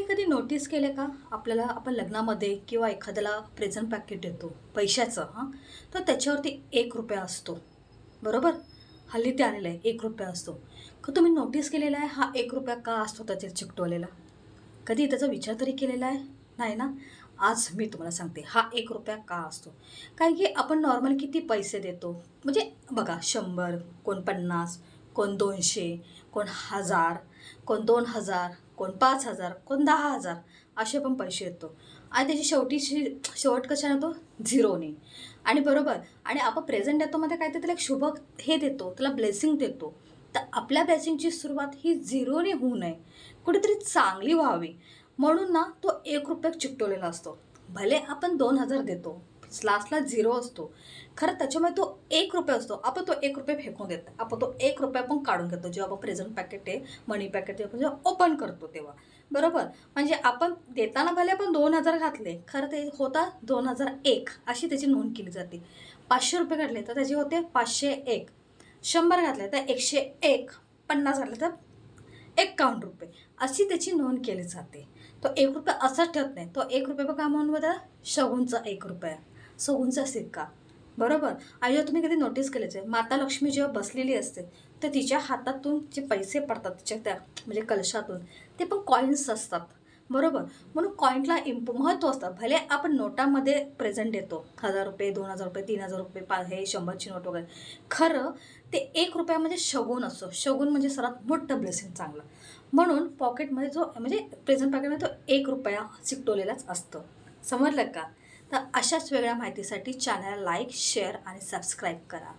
तुम्ही कधी नोटीस केले का आपल्याला आपण लग्नामध्ये किंवा एखाद्याला प्रेझेंट पॅकेट देतो पैशाचं तर त्याच्यावरती 1 रुपया असतो बरोबर. हल्ली ते आलेलं आहे 1 रुपया असतो. का तुम्ही नोटीस केलेला आहे हा 1 रुपया का असतो त्याच्यात चिकटवलेला? कधी त्याचा विचार तरी केलेला आहे? नाही ना. आज मी तुम्हाला सांगते हा 1 रुपया का असतो. कारण की आपण नॉर्मल किती पैसे देतो म्हणजे बघा 100, कोण 50, कोण 200, कोण 1000, कोण 2000, कोण 5000, कोण 10,000 असे पण पैसे देतो. आणि त्याची शेवट कशाने येतो? झिरोने. आणि बरोबर. आणि आपण प्रेझेंट देतो मध्ये काय तर त्याला एक शुभ हे देतो, त्याला ब्लेसिंग देतो. तर आपल्या ब्लेसिंगची सुरुवात ही झिरोने होऊ नये, कुठेतरी चांगली व्हावी म्हणून ना तो 1 रुपया चिकटवलेला असतो. भले आपण 2000 देतो, लास्टला झिरो असतो, खरं त्याच्यामुळे तो 1 रुपया असतो. आपण तो 1 रुपया फेकून देतो, आपण तो 1 रुपया पण काढून घेतो जेव्हा आपण प्रेझेंट पॅकेट आहे मनी पॅकेट आपण जेव्हा ओपन करतो तेव्हा बरोबर. म्हणजे आपण देताना भले आपण 2000 घातले, खरं ते होता 2001 अशी त्याची नोंद केली जाते. 500 रुपये घातले तर त्याचे होते 501. 100 घातले तर 101. 50 घातले तर 51 रुपये अशी त्याची नोंद केली जाते. तो 1 रुपया असाच ठेवत नाही. तो 1 रुपया बघा म्हणून बघा शगुनचा 1 रुपया, शगुनचा सिक्का बरोबर. आणि जेव्हा तुम्ही कधी नोटीस केलेच आहे माता लक्ष्मी जेव्हा बसलेली असते तर तिच्या हातातून जे पैसे पडतात तिच्या त्या म्हणजे कलशातून ते पण कॉईन्स असतात बरोबर. म्हणून कॉईनला महत्त्व असतं. भले आपण नोटामध्ये प्रेझेंट देतो 1000 रुपये, 2000 रुपये, 3000 रुपये, हे 100ची नोट वगैरे, खरं ते 1 रुपया म्हणजे शगुन असतो. शगुन म्हणजे सर्वात मोठं ब्लेसिंग चांगलं. म्हणून पॉकेटमध्ये जो म्हणजे प्रेझेंट पॅकेटमध्ये तो 1 रुपया चिकटवलेलाच असतं. समजलं का? तर अशाच वेगळ्या माहितीसाठी चॅनलला लाईक, शेअर आणि सबस्क्राईब करा.